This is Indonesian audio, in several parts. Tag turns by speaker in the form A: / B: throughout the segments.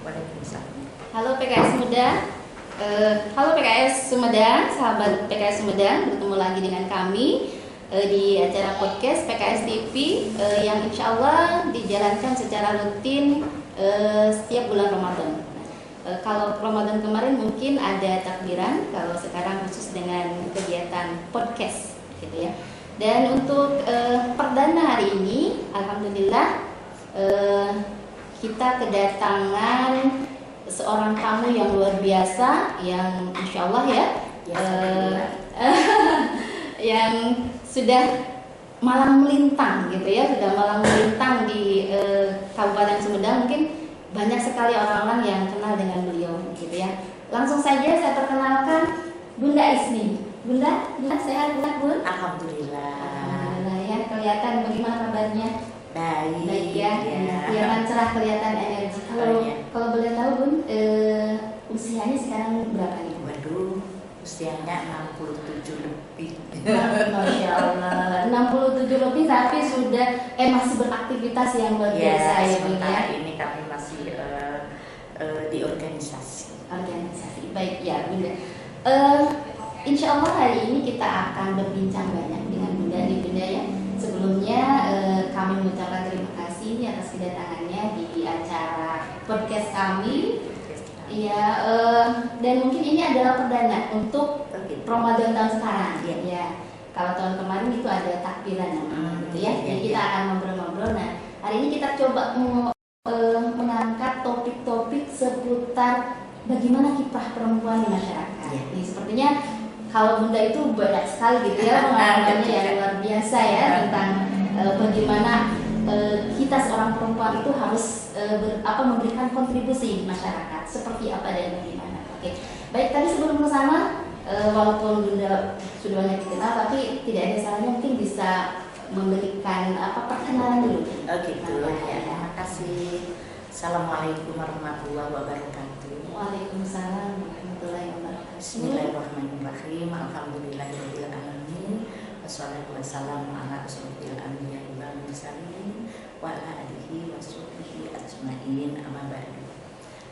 A: Waalaikumsalam.
B: Halo PKS Muda, halo PKS Sumedang, sahabat PKS Sumedang, bertemu lagi dengan kami di acara podcast PKS TV yang insya Allah dijalankan secara rutin setiap bulan Ramadan. Kalau Ramadan kemarin mungkin ada takbiran, kalau sekarang khusus dengan kegiatan podcast, gitu ya. Dan untuk perdana hari ini, alhamdulillah kita kedatangan seorang tamu yang luar biasa, yang insya Allah ya, yang sudah malang melintang gitu ya, sudah malang melintang di Kabupaten Sumedang. Mungkin banyak sekali orang-orang yang kenal dengan beliau gitu ya. Langsung saja saya perkenalkan Bunda Isni. Bunda sehat Bun?
A: Alhamdulillah.
B: Alhamdulillah ya, kelihatan bagaimana kabarnya? Baik ya, kelihatan cerah, kelihatan energi. Kalau boleh tahu Bun, usianya sekarang berapa nih?
A: Waduh, usianya 67 lebih.
B: Masya Allah, 67 lebih tapi sudah masih beraktivitas yang luar biasa ya Bun ya.
A: Ini kami masih di organisasi.
B: Baik ya Bunda. Insya Allah hari ini kita akan berbincang banyak dengan Bunda nih Bunda ya. Sebelumnya kami mengucapkan terima kasih atas kedatangannya di acara podcast kami. Iya, dan mungkin ini adalah perdana untuk Ramadan tahun sekarang. Ya, kalau tahun kemarin itu ada takbiran gitu ya. Jadi kita akan ngobrol-ngobrol. Nah, hari ini kita coba mengangkat topik-topik seputar bagaimana kiprah perempuan di masyarakat. Ini sepertinya kalau Bunda itu banyak sekali gitu ya pengalamannya yang luar biasa ya tentang bagaimana kita seorang perempuan itu harus memberikan kontribusi di masyarakat seperti apa dan bagaimana. Oke, baik, tadi sebelum ke sana walaupun Bunda sudah banyak dikenal tapi tidak ada salahnya mungkin bisa memberikan perkenalan dulu.
A: Gitu ya. Terima kasih. Assalamualaikum warahmatullahi wabarakatuh.
B: Waalaikumsalam warahmatullahi wabarakatuh.
A: Bismillahirrahmanirrahim. Alhamdulillahirabbil alamin. Wassalatu wassalamu ala asyrofil anbiya'i wal mursalin wa ala alihi washabbihi ajmain. Amma ba'du.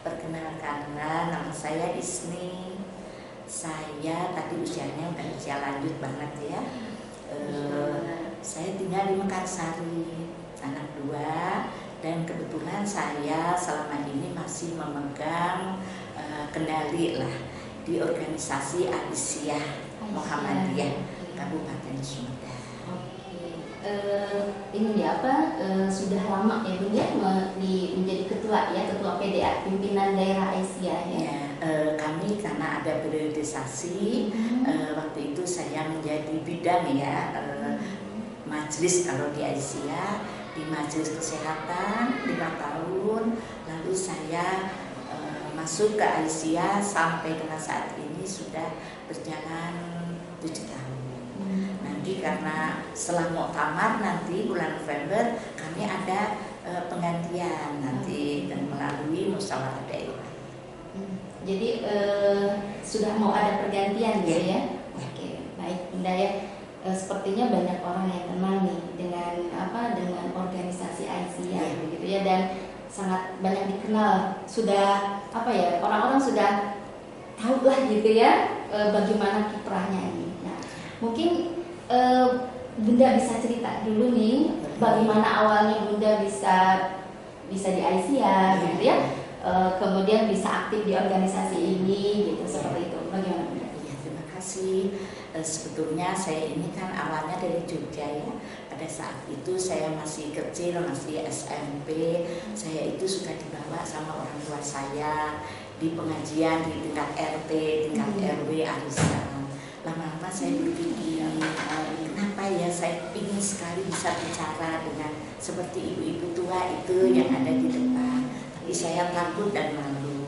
A: Perkenalkan, nama saya Isni. Saya tadi usianya udah usia lanjut banget ya. Saya tinggal di Mekarsari, anak 2. Dan kebetulan saya selama ini masih memegang kendali lah di organisasi Aisyah Muhammadiyah Kabupaten Sumedang.
B: Ini sudah lama ya Bun ya menjadi ketua PDA, pimpinan daerah Aisyah ya.
A: Kami karena ada periodisasi, waktu itu saya menjadi bidang ya majelis kalau di Aisyah. Di majelis kesehatan 5 tahun, lalu saya masuk ke Aisyah sampai dengan saat ini sudah berjalan 7 tahun. Nanti karena setelah muktamar nanti bulan November kami ada penggantian nanti dan melalui musyawarah daerah.
B: Jadi sudah mau ada pergantian gitu ya? Oke, baik Bunda ya. Sepertinya banyak orang yang kenal nih dengan organisasi Aisyah begitu ya, dan sangat banyak dikenal, sudah orang-orang sudah tahu lah gitu ya bagaimana kiprahnya ini. Nah, mungkin Bunda bisa cerita dulu nih bagaimana awalnya Bunda bisa di Aisyah gitu ya, kemudian bisa aktif di organisasi ini gitu, seperti itu. Bagaimana Bunda?
A: Ya, terima kasih. Sebetulnya saya ini kan awalnya dari Jogja ya. Pada saat itu saya masih kecil, masih SMP. Saya itu suka dibawa sama orang tua saya di pengajian di tingkat RT, tingkat RW, arisan. Lama-lama saya berpikir, kenapa ya saya ingin sekali bisa bicara dengan seperti ibu-ibu tua itu yang ada di depan. Tapi saya takut dan malu.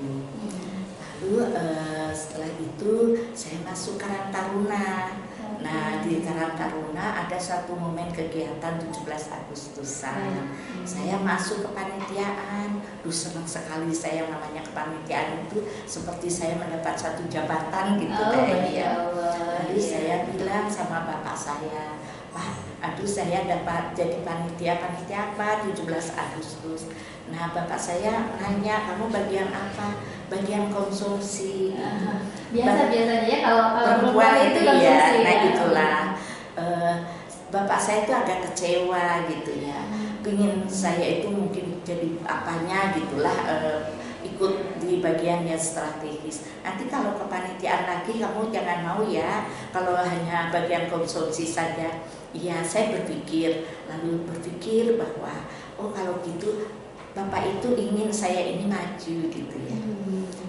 A: Lalu setelah itu saya masuk Karang Taruna. Nah, di Karang Taruna ada satu momen kegiatan 17 Agustusan. Saya masuk ke kepanitiaan. Senang sekali saya namanya kepanitiaan itu seperti saya mendapat satu jabatan gitu kayaknya. Lalu saya bilang sama bapak saya, Pak, aduh saya dapat jadi panitia apa 17 Agustus. Nah bapak saya nanya, kamu bagian apa? Bagian konsumsi.
B: Biasanya ya kalau
A: perempuan itu ya, nah
B: ya.
A: itulah. Bapak saya itu agak kecewa gitu ya. Pingin saya itu mungkin jadi apanya gitulah, ikut di bagian yang strategis. Nanti kalau kepanitiaan lagi kamu jangan mau ya, kalau hanya bagian konsumsi saja. Ya saya lalu berpikir bahwa oh kalau gitu bapak itu ingin saya ini maju gitu ya.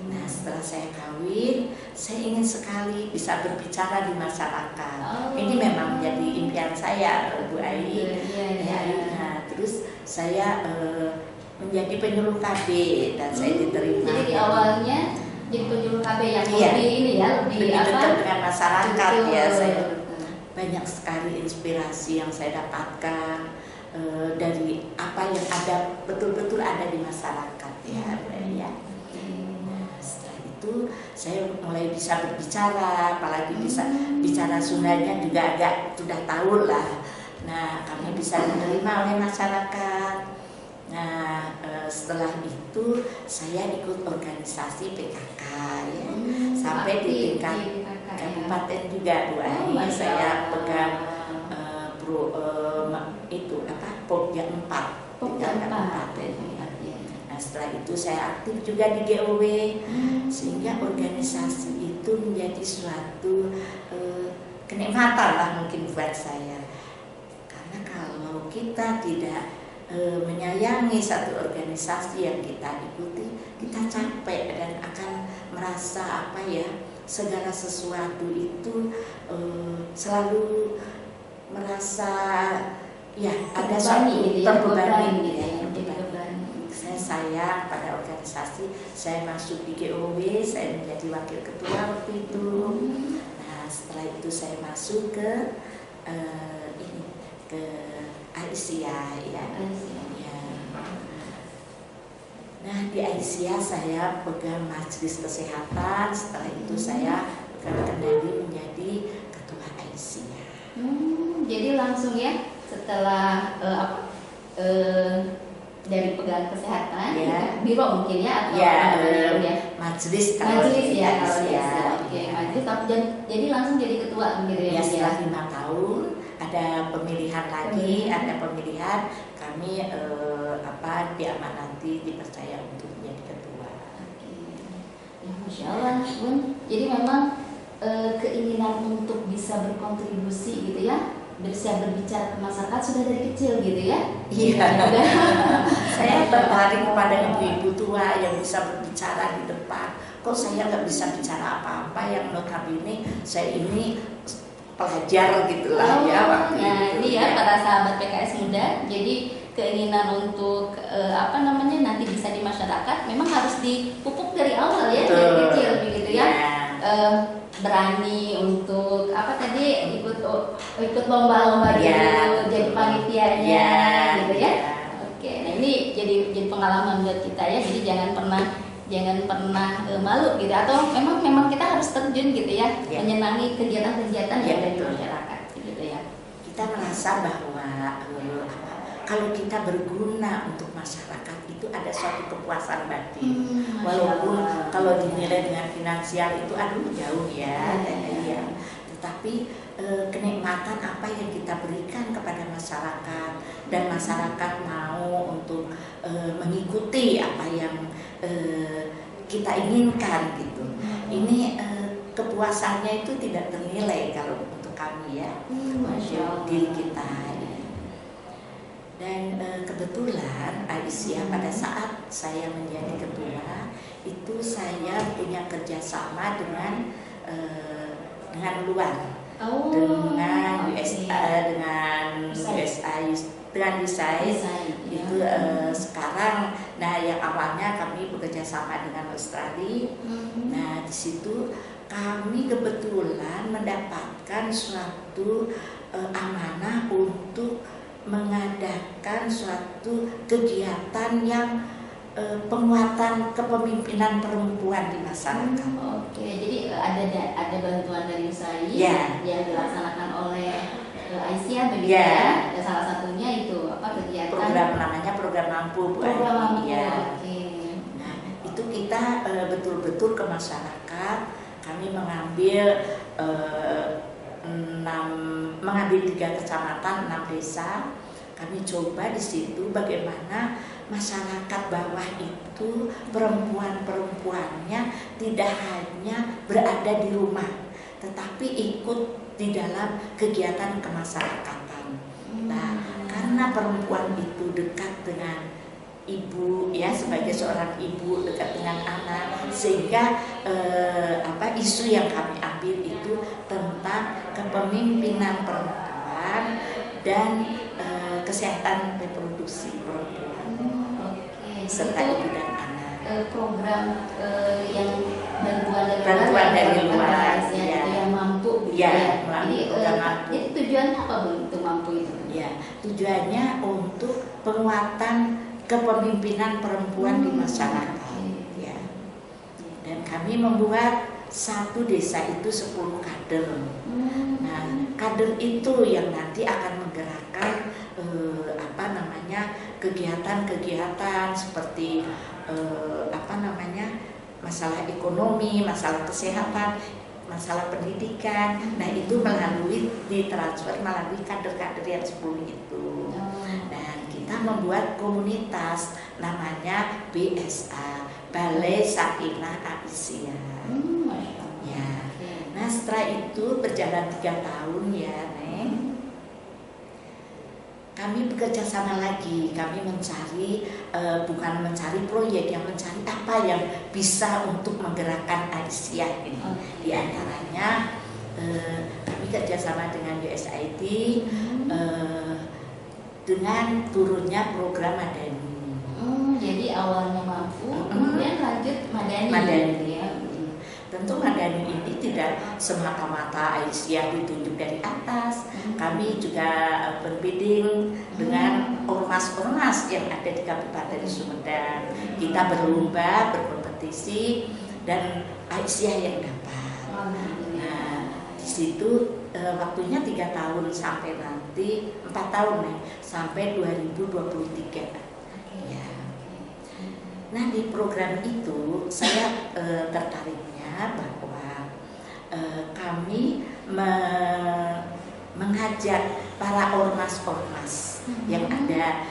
A: Nah setelah saya kawin, saya ingin sekali bisa berbicara di masyarakat. Ini memang menjadi impian saya, Bu Ai. Nah terus saya menjadi penyuluh KB dan saya diterima.
B: Jadi awalnya jadi penyuluh KB yang lebih ini ya, lebih
A: dekat dengan masyarakat. Betul. Ya. Saya banyak sekali inspirasi yang saya dapatkan dari apa yang ada betul-betul ada di masyarakat ya. Nah, setelah itu saya mulai bisa berbicara, apalagi bisa bicara Sundanya juga agak sudah tahu lah. Nah kami bisa diterima oleh masyarakat. Nah setelah itu saya ikut organisasi PKK ya, sampai di tingkat kabupaten juga Bu Ai. Saya pegang itu apa Pokja 4 tingkat kabupaten ya. Nah setelah itu saya aktif juga di GOW, sehingga organisasi itu menjadi suatu kenikmatan lah mungkin buat saya, karena kalau kita tidak menyayangi satu organisasi yang kita ikuti, kita capek dan akan merasa apa ya, segala sesuatu itu selalu merasa ya ada suatu terbebani ya. Saya sayang pada organisasi, saya masuk di GOW, saya menjadi wakil ketua waktu itu. Nah setelah itu saya masuk ke Aisyah ya. Nah di Aisyah saya pegang majelis kesehatan. Setelah itu saya kendali menjadi ketua Aisyah.
B: Jadi langsung ya setelah dari pegang kesehatan ya, biro mungkin ya atau
A: majelis
B: ya kalau ya. Oke, majelis jadi langsung jadi ketua gitu ya.
A: Setelah 5 tahun ada pemilihan lagi, ada pemilihan kami diamanati, dipercaya untuk menjadi ketua.
B: Oke. Ya, Masya Allah, Bun. Jadi memang keinginan untuk bisa berkontribusi gitu ya, bisa berbicara ke masyarakat sudah dari kecil gitu ya.
A: Iya. Saya tertarik kepada ibu-ibu tua yang bisa berbicara di depan. Kok saya nggak bisa bicara apa-apa, yang notabene saya ini pelajar gitulah ya waktu itu.
B: Ini ya para sahabat PKS muda, jadi keinginan untuk nanti bisa di masyarakat memang harus dipupuk dari awal ya. Betul. Dari kecil begitu ya. Berani untuk ikut lomba-lomba gitu, jadi panitianya gitu ya. Oke, nah ini jadi pengalaman buat kita ya. Jadi jangan pernah malu gitu, atau memang kita harus terjun gitu ya, menyenangi kegiatan-kegiatan yang ada di masyarakat gitu ya.
A: Kita merasa bahwa kalau kita berguna untuk masyarakat itu ada suatu kepuasan batin. Walaupun kalau dinilai dengan finansial itu jauh ya. Tetapi kenikmatan apa yang kita berikan kepada masyarakat dan masyarakat mau untuk mengikuti apa yang kita inginkan gitu. Ini kepuasannya itu tidak ternilai kalau untuk kami ya, untuk diri kita. Dan kebetulan Aisyah pada saat saya menjadi ketua itu saya punya kerjasama dengan luar, dengan USAID itu sekarang. Nah yang awalnya kami bekerja sama dengan Australia. Nah di situ kami kebetulan mendapatkan suatu amanah untuk mengadakan suatu kegiatan yang penguatan kepemimpinan perempuan di masyarakat.
B: Oke, jadi ada bantuan dari USAID yang dilaksanakan oleh Aisyah begitu
A: Ya.
B: ya. Ada salah satunya itu apa kegiatan
A: Program namanya program mampu Bu
B: program
A: Ani.
B: mampu.
A: Ya.
B: Oke.
A: Nah, itu kita betul-betul ke masyarakat. Kami mengambil mengambil 3 kecamatan, 6 desa. Kami coba di situ bagaimana masyarakat bawah itu perempuan-perempuannya tidak hanya berada di rumah, tetapi ikut di dalam kegiatan kemasyarakatan. Nah, karena perempuan itu dekat dengan ibu ya, sebagai seorang ibu dekat dengan anak, sehingga isu yang kami ambil itu tentang kepemimpinan perempuan dan kesehatan reproduksi perempuan serta ibu dan anak.
B: Program yang bantuan
A: dari luar,
B: ya,
A: ya.
B: itu yang mampu gitu
A: Ya,
B: ya.
A: melalui
B: Jadi
A: program mampu.
B: jadi tujuannya apa Bu untuk mampu itu?
A: Ya, tujuannya untuk penguatan kepemimpinan perempuan di masyarakat. Ya. Dan kami membuat satu desa itu 10 kader. Nah, kader itu yang nanti akan menggerakkan kegiatan-kegiatan seperti masalah ekonomi, masalah kesehatan, masalah pendidikan. Nah, itu ditransfer melalui kader-kader yang 10 itu. Dan kita membuat komunitas namanya BSA, Balai Sakinah Aisyah. Ya. Nah, setelah itu berjalan 3 tahun ya, Neng. Kami bekerja sama lagi, kami mencari bukan mencari proyek, yang mencari apa yang bisa untuk menggerakkan Aisyah ini. Di antaranya kami kerjasama dengan USAID dengan turunnya program Madani.
B: Jadi awalnya mampu, kemudian lanjut Madani.
A: Madani.
B: Ya.
A: Tentu Madani ini tidak semata-mata Aisyah ditunjuk dari atas. Kami juga berbidding dengan ormas-ormas yang ada di Kabupaten Sumedang. Kita berlomba, berkompetisi, dan Aisyah yang dapat. Nah, di situ waktunya 3 tahun sampai nanti 4 tahun nih, sampai 2023. Ya. Nah, di program itu saya tertariknya bahwa kami mengajak para ormas-ormas yang ada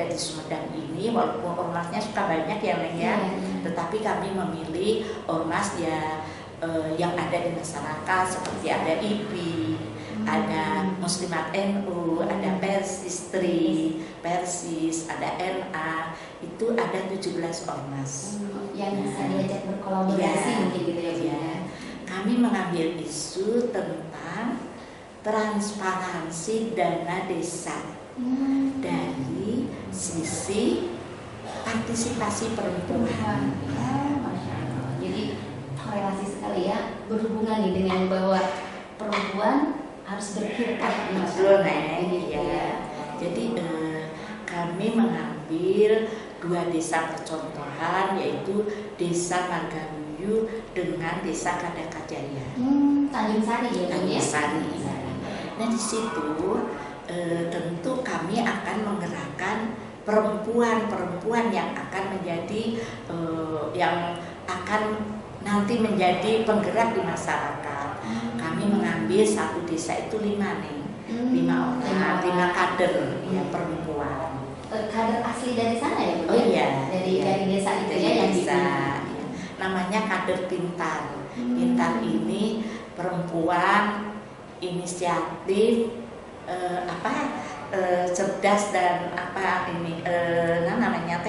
A: di Sumedang ini, walaupun ormasnya suka banyak ya Neng ya, tetapi kami memilih ormas yang ada di masyarakat, seperti ada IPI, ada Muslimat NU, ada Persistri, Persis, ada NA, itu ada 17 ormas.
B: Yang bisa diajak berkolaborasi mungkin gitu ya.
A: Kami mengambil isu tentang transparansi dana desa dari sisi partisipasi perempuan.
B: Masya Allah. Jadi korelasi sekali ya, berhubungan nih dengan bahwa perempuan harus berkiprah di masyarakat.
A: Ya. Jadi kami mengambil 2 desa percontohan, yaitu Desa Margaluyu dengan Desa Kadakajaya.
B: Tanjung Sari ya,
A: Tanjung Sari. Nah, di situ tentu kami akan menggerakkan perempuan-perempuan yang akan menjadi yang akan nanti menjadi penggerak di masyarakat. Kami mengambil satu desa itu 5 nih, 5 orang, 5 kader ya perempuan.
B: Kader asli dari sana ya Bu?
A: Oh iya,
B: dari desa itu
A: dari
B: ya yang
A: desa. Namanya kader pintar. Pintar ini perempuan inisiatif cerdas dan namanya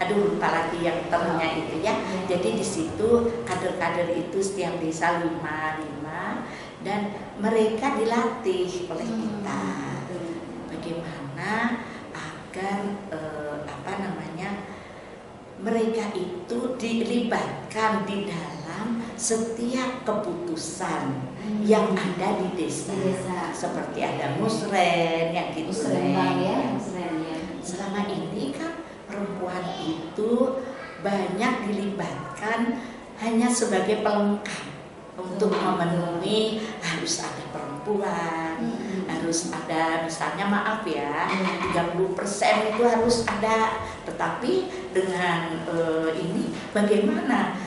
A: lupa lagi yang termnya itu ya. Jadi di situ kader-kader itu setiap desa 5 dan mereka dilatih oleh kita bagaimana agar mereka itu dilibatkan di dalam setiap keputusan yang ada di desa. Seperti ada musren yang gitu.
B: Musren ya.
A: Selama ini kan perempuan itu banyak dilibatkan hanya sebagai pelengkap untuk memenuhi, harus ada perempuan perempuan. Harus ada, misalnya maaf ya, 30% itu harus ada. Tetapi dengan ini bagaimana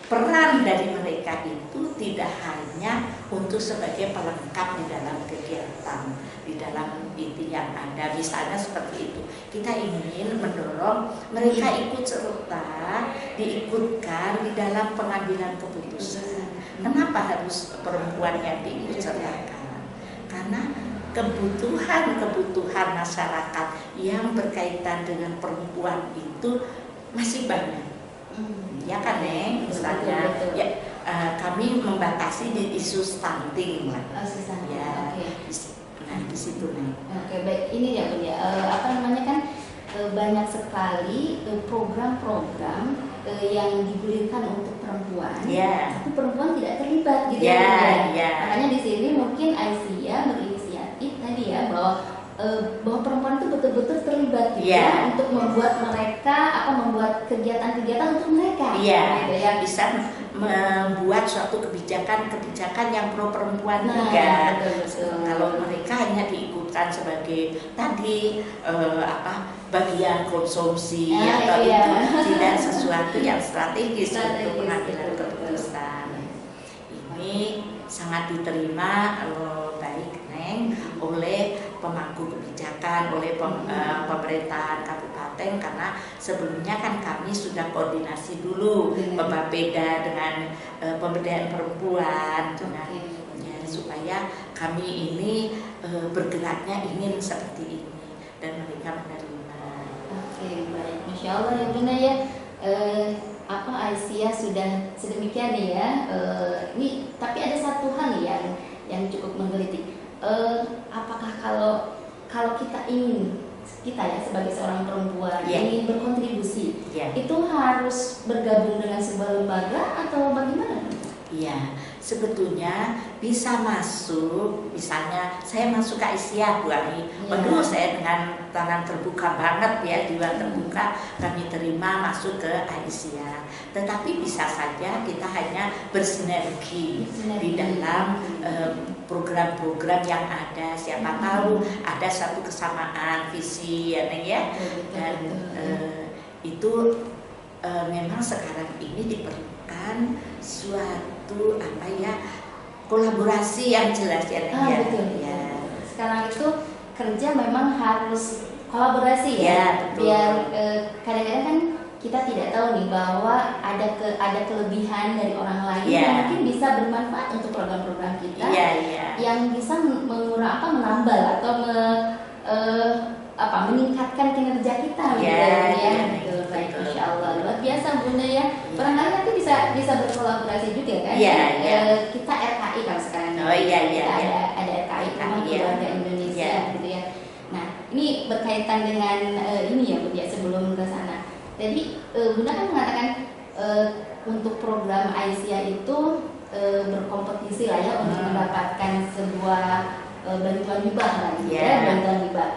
A: peran dari mereka itu tidak hanya untuk sebagai pelengkap di dalam kegiatan, di dalam itu yang ada. Misalnya seperti itu, kita ingin mendorong mereka ikut serta, diikutkan di dalam pengambilan keputusan. Kenapa harus perempuan yang diikut sertakan? Karena kebutuhan masyarakat yang berkaitan dengan perempuan itu masih banyak. Ya kan, Neng? Misalnya
B: betul.
A: Ya, kami membatasi di isu stunting lah. Ya, nah di situ, Neng.
B: Oke, baik. Ini ya Bun ya, apa namanya kan banyak sekali program-program yang digulirkan untuk perempuan, tapi perempuan tidak terlibat gitu ya. Makanya di sini mungkin Aisyah berinisiatif tadi ya bahwa perempuan itu betul-betul terlibat gitu ya, untuk membuat kegiatan-kegiatan untuk mereka. Gitu ya.
A: Bisa membuat suatu kebijakan yang pro perempuan juga.
B: Betul.
A: Kalau mereka hanya diikutkan sebagai tadi bagian konsumsi atau itu tidak sesuatu yang strategis untuk pengambilan keputusan. Ini sangat diterima baik, Neng, oleh pemangku kebijakan, oleh pemerintahan kabupaten, karena sebelumnya kan kami sudah koordinasi dulu Bapeda dengan pemberdayaan perempuan, supaya kami ini bergeraknya ingin seperti ini dan mereka menerima.
B: Oke, baik, Masya Allah ya Bunda ya. Aisyah sudah sedemikian nih ya. Ini tapi ada satu hal yang cukup menggelitik. Apakah kalau kita ya sebagai seorang perempuan ingin berkontribusi, itu harus bergabung dengan sebuah lembaga atau bagaimana?
A: Iya, sebetulnya bisa masuk, misalnya saya masuk ke Aisyah Bu Ani, waduh saya dengan tangan terbuka banget ya, jiwa terbuka kami terima masuk ke Aisyah. Tetapi bisa saja kita hanya bersinergi di dalam program-program yang ada, siapa tahu ada satu kesamaan visi ya Neng ya, dan itu memang sekarang ini diperlukan suatu kolaborasi yang jelas ya Neng ya.
B: Betul. Sekarang itu kerja memang harus kolaborasi ya. Biar kadang-kadang kan kita tidak tahu nih bahwa ada kelebihan dari orang lain yang mungkin bisa bermanfaat untuk program-program kita, yang bisa menambal atau meningkatkan kinerja kita gitu. Baik, Insya Allah luar biasa Bunda ya. Barangkali nanti bisa berkolaborasi juga kan. Kita RKI kalau sekarang ada RKI Rumah Keluarga Indonesia gitu ya. Nah, ini berkaitan dengan ini ya Bunda, sebelum ke sana. Jadi Bunda kan mengatakan untuk program Aisyah itu berkompetisi lah ya untuk mendapatkan sebuah bantuan hibah lah bantuan hibah.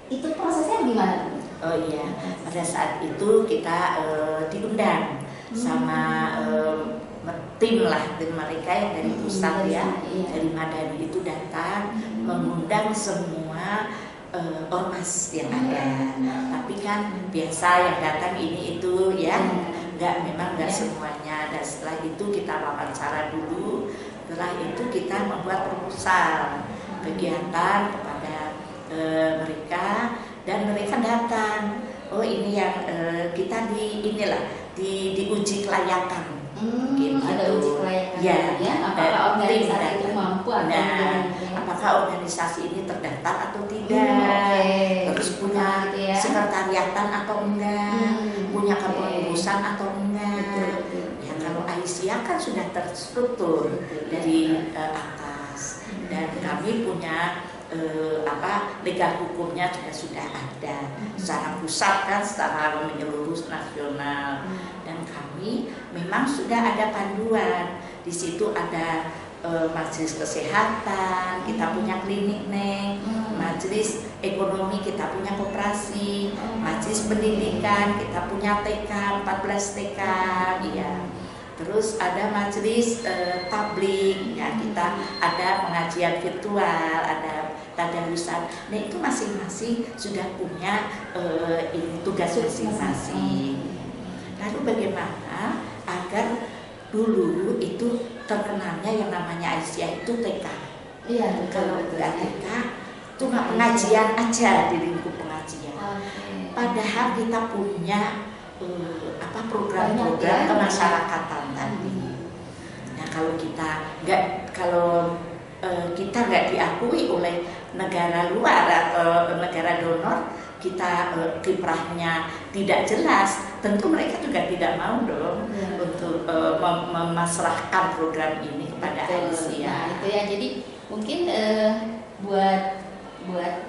B: Itu prosesnya gimana?
A: Oh iya, pada saat itu kita diundang sama tim mereka yang dari pusat dari Madani itu datang mengundang semua ormas yang ada. Tapi kan biasa yang datang ini itu ya, memang nggak semuanya. Dan setelah itu kita wawancara dulu. Setelah itu kita membuat proposal kegiatan kepada mereka, dan mereka datang. Oh ini yang kita diuji kelayakan.
B: Ada uji kelayakan apakah organisasi itu mampu
A: apakah organisasi ini terdaftar atau tidak, terus punya sekretariatan atau enggak, punya kepengurusan atau enggak. Ya kalau Aisyah kan sudah terstruktur dari atas, dan kami punya legal hukumnya juga sudah ada secara pusat kan, secara menyeluruh nasional, dan kami memang sudah ada panduan. Di situ ada majelis kesehatan, kita punya klinik Neng, majelis ekonomi kita punya koperasi, majelis pendidikan kita punya TK 14 TK, Terus ada majelis tabligh, ya kita ada pengajian virtual, ada tadarusan. Nah itu masing-masing sudah punya ini tugas masing-masing. Lalu bagaimana agar dulu itu terkenalnya yang namanya Aisyah itu TK.
B: Iya,
A: kalau nggak TK cuma pengajian aja di lingkup pengajian. Padahal kita punya program-program kemasyarakatan tadi. Nah kalau kita nggak diakui oleh negara luar atau negara donor, kita kiprahnya tidak jelas, tentu mereka juga tidak mau dong untuk memasrahkan program ini kepada Aisyah.
B: Nah itu ya, jadi mungkin buat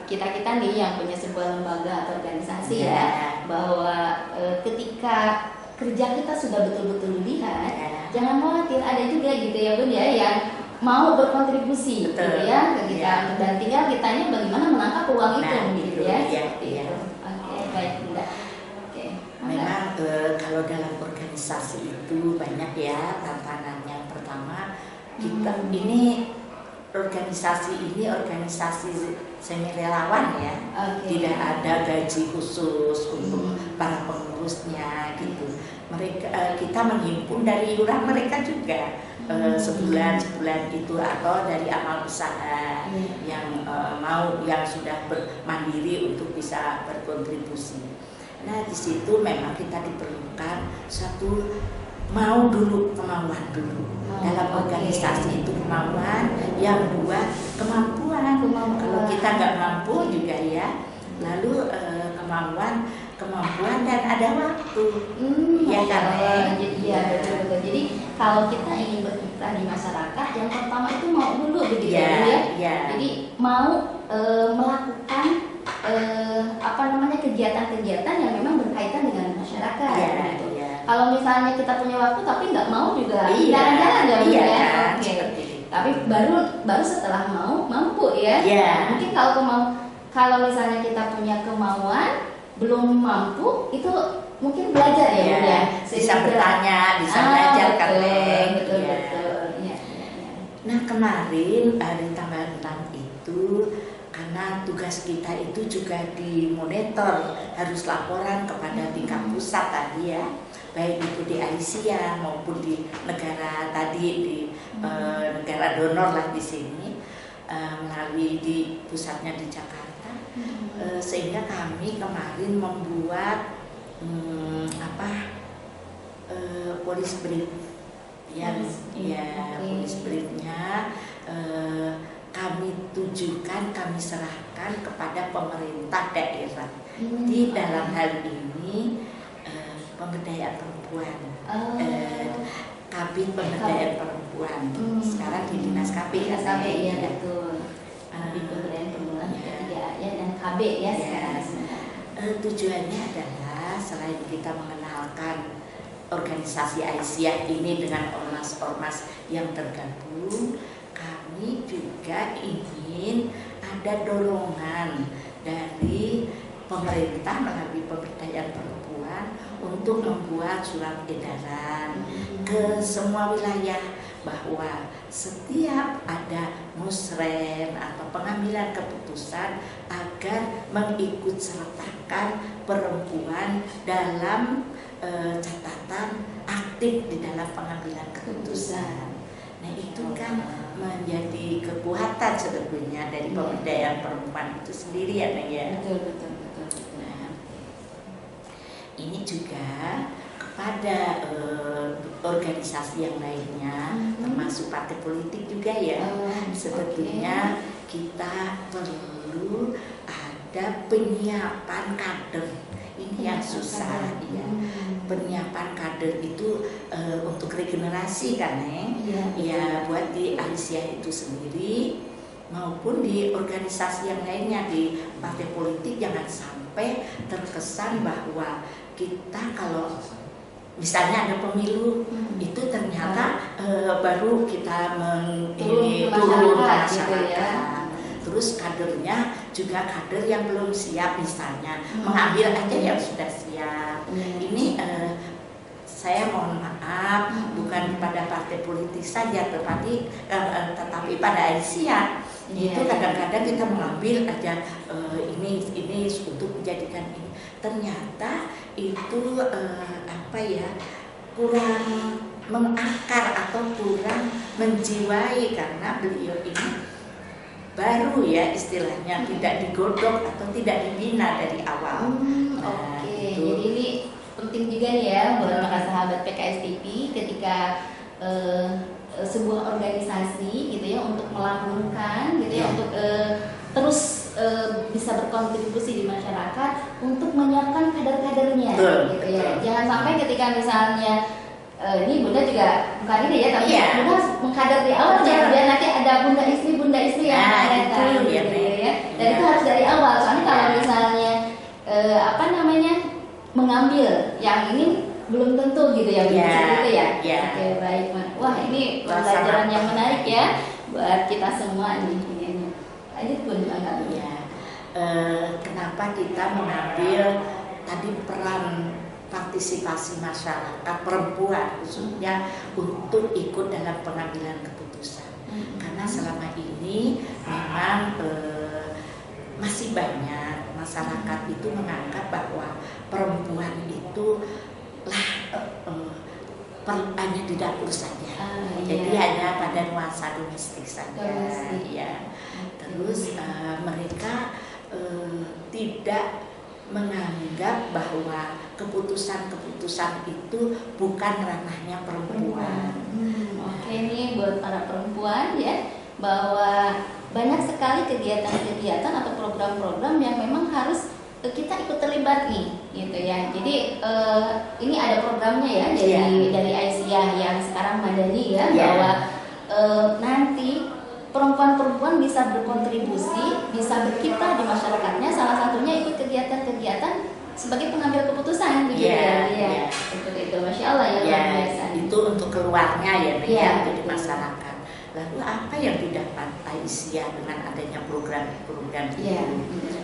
B: kita nih yang punya sebuah lembaga atau organisasi ya, bahwa ketika kerja kita sudah betul-betul dilihat, jangan khawatir, ada juga gitu ya Bun ya yang mau berkontribusi gitu ya ke kita, dan tinggal kitanya bagaimana menangkap peluang itu gitu ya. Oke, baik Bunda. Oke.
A: Memang kalau dalam organisasi itu banyak ya tantangan. Yang pertama kita ini organisasi semi relawan ya, tidak ada gaji khusus untuk para pengurusnya gitu. Kita menghimpun dari iuran mereka juga sebulan gitu, atau dari amal usaha yang yang sudah mandiri untuk bisa berkontribusi. Nah di situ memang kita diperlukan satu kemauan dulu. Dalam organisasi itu kemauan, yang dua kemampuan. Kalau kita nggak mampu juga ya, lalu kemampuan dan ada waktu.
B: Ya kan? Iya betul. Jadi kalau kita ingin berkiprah di masyarakat, yang pertama itu mau dulu begitu ya. Jadi mau melakukan kegiatan-kegiatan yang memang berkaitan dengan masyarakat. Gitu. Kalau misalnya kita punya waktu tapi nggak mau juga jalan-jalan ya. Tapi baru setelah mampu ya. Mungkin kalau misalnya kita punya kemauan belum mampu, itu mungkin belajar ya.
A: Bisa bertanya, bisa belajar kan.
B: Betul.
A: Nah kemarin di tanggal 6 itu, karena tugas kita itu juga dimonitor, harus laporan kepada tingkat pusat tadi ya, baik itu di Aisyah maupun di negara negara donor lah di sini, melalui di pusatnya di Jakarta. Sehingga kami kemarin membuat police brief police briefnya kami serahkan kepada pemerintah daerah. Di dalam hal ini pemberdayaan perempuan, Kabin Pemberdayaan Perempuan. Sekarang di Dinas KB ya.
B: Betul. Kabin Pemberdayaan Perempuan ya, dan KB ya.
A: Tujuannya adalah selain kita mengenalkan organisasi Aisyah ini dengan ormas-ormas yang tergabung, kami juga ingin ada dorongan dari pemerintah melalui pemberdayaan perempuan untuk membuat surat edaran ke semua wilayah bahwa setiap ada musren atau pengambilan keputusan agar mengikut sertakan perempuan dalam catatan aktif di dalam pengambilan keputusan. Nah itu kan menjadi kekuatan sebetulnya dari pemberdayaan perempuan itu sendiri ya Neng ya.
B: Betul.
A: Nah, ini juga kepada organisasi yang lainnya, termasuk partai politik juga ya. Sebetulnya kita perlu ada penyiapan kader. Ini yang susah ya. Penyiapan kader itu untuk regenerasi kan Neng. Ya buat di Aisyah itu sendiri maupun di organisasi yang lainnya, di partai politik, jangan sampai terkesan bahwa kita kalau misalnya ada pemilu itu ternyata baru kita turun ke masyarakat. Terus kadernya juga kader yang belum siap misalnya, mengambil aja yang sudah siap. Ini saya mohon maaf bukan pada partai politik saja, tetapi pada Aisyah itu kadang-kadang kita mengambil aja ini untuk menjadikan ini, ternyata itu kurang mengakar atau kurang menjiwai, karena beliau ini baru ya istilahnya, tidak digodok atau tidak dibina dari awal.
B: Oke. Jadi ini penting juga nih ya buat para sahabat PKS TV ketika sebuah organisasi gitu ya untuk melambungkan gitu ya untuk terus bisa berkontribusi di masyarakat untuk menyiapkan kader-kadernya gitu ya. Jangan sampai ketika misalnya ini Bunda juga bukan ini ya, tapi Bunda mengkader di awal ya, biar nanti ada Bunda istri yang datang gitu ya. Dan itu harus dari awal. Soalnya kalau misalnya mengambil yang ini belum tentu gitu ya, begitu ya. Oke, baik. Wah, ini pelajaran yang menarik ya buat kita semua nih. Lanjut Bun,
A: kenapa kita mengambil tadi peran partisipasi masyarakat perempuan khususnya untuk ikut dalam pengambilan keputusan, karena selama ini memang masih banyak masyarakat itu menganggap bahwa perempuan itu hanya di dapur saja, jadi hanya pada nuansa domestik saja, ya. Terus mereka tidak menganggap bahwa keputusan-keputusan itu bukan ranahnya perempuan.
B: Oke, ini buat para perempuan ya, bahwa banyak sekali kegiatan-kegiatan atau program-program yang memang harus kita ikut terlibat nih, gitu ya. Jadi ini ada programnya ya dari Aisyah yang sekarang Madani ya, bahwa nanti perempuan-perempuan bisa berkontribusi, bisa berkiprah di masyarakatnya. Salah satunya ikut kegiatan-kegiatan sebagai pengambil keputusan, gitu ya. Itu Masya Allah ya, luar biasa.
A: Itu untuk keluarnya ya, untuk di masyarakat. Lalu apa yang didapat Aisyah dengan adanya program-program itu?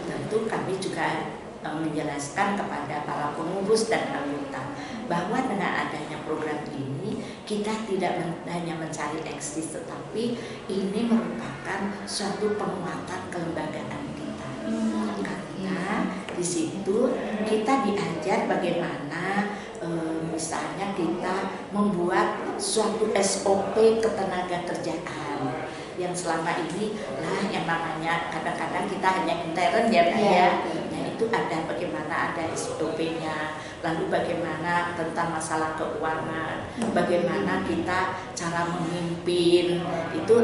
A: Tentu kami juga menjelaskan kepada para pengurus dan anggota bahwa dengan adanya program ini kita tidak hanya mencari eksis, tetapi ini merupakan suatu penguatan kelembagaan kita. Karena di situ kita diajar bagaimana misalnya kita membuat suatu SOP ketenaga kerjaan yang selama ini yang namanya kadang-kadang kita hanya intern ya. Itu ada bagaimana ada SOP-nya, lalu bagaimana tentang masalah keuangan, bagaimana kita cara memimpin, itu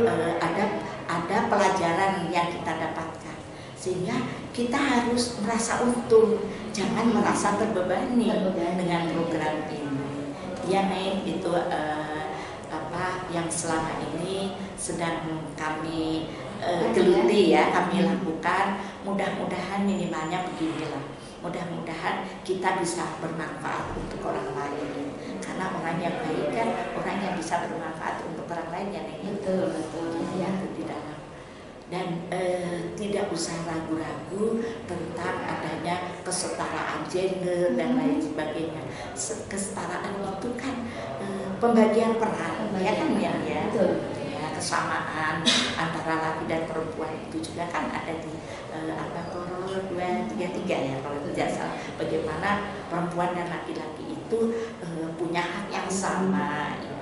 A: ada pelajaran yang kita dapatkan, sehingga kita harus merasa untung, jangan merasa terbebani dengan program ini. Ya itu yang selama ini sedang kami geluti ya, kami lakukan. Mudah-mudahan minimalnya beginilah, mudah-mudahan kita bisa bermanfaat untuk orang lain, karena orang yang baik kan orang yang bisa bermanfaat untuk orang lain ya.
B: Betul
A: ya, di dalam. Dan tidak usah ragu-ragu tentang adanya kesetaraan gender dan lain sebagainya. Kesetaraan itu kan pembagian peran, ya kan ya. Kesamaan antara laki dan perempuan itu juga kan ada di Qur'an 233 ya kalau tidak salah, bagaimana perempuan dan laki-laki itu punya hak yang sama ya.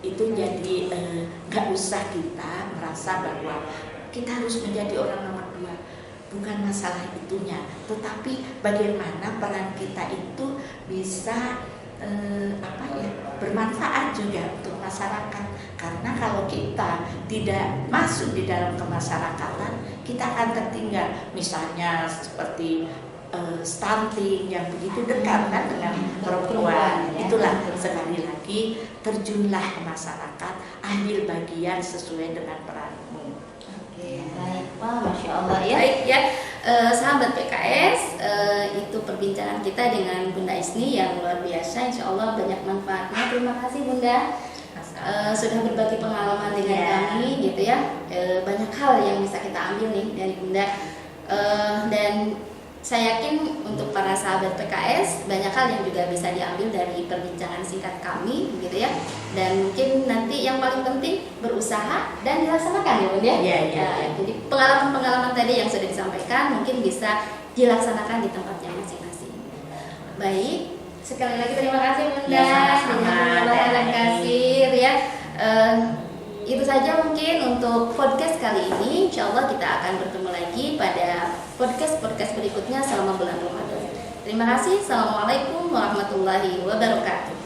A: Itu jadi nggak usah kita merasa bahwa kita harus menjadi orang nomor 2, bukan masalah itunya, tetapi bagaimana peran kita itu bisa bermanfaat juga untuk masyarakat. Karena kalau kita tidak masuk di dalam kemasyarakatan, kita akan tertinggal. Misalnya seperti stunting yang begitu dekat kan dengan perempuan. Itulah sekali lagi, terjunlah ke masyarakat, ambil bagian sesuai dengan peranmu.
B: Oke, baik, Masya Allah ya. Baik ya. Sahabat PKS, itu perbincangan kita dengan Bunda Isni yang luar biasa, insya Allah banyak manfaatnya. Terima kasih Bunda sudah berbagi pengalaman dengan kami gitu ya. Banyak hal yang bisa kita ambil nih dari Bunda, dan saya yakin untuk para sahabat PKS banyak hal yang juga bisa diambil dari perbincangan singkat kami gitu ya. Dan mungkin nanti yang paling penting berusaha dan dilaksanakan ya Bunda ya.
A: Iya.
B: Jadi pengalaman-pengalaman tadi yang sudah disampaikan mungkin bisa dilaksanakan di tempatnya masing-masing. Baik, sekali lagi terima kasih Bunda dengan pengalaman kasir ya. Itu saja mungkin untuk podcast kali ini. Insya Allah kita akan bertemu lagi pada podcast berikutnya selama bulan Ramadan. Terima kasih. Assalamualaikum warahmatullahi wabarakatuh.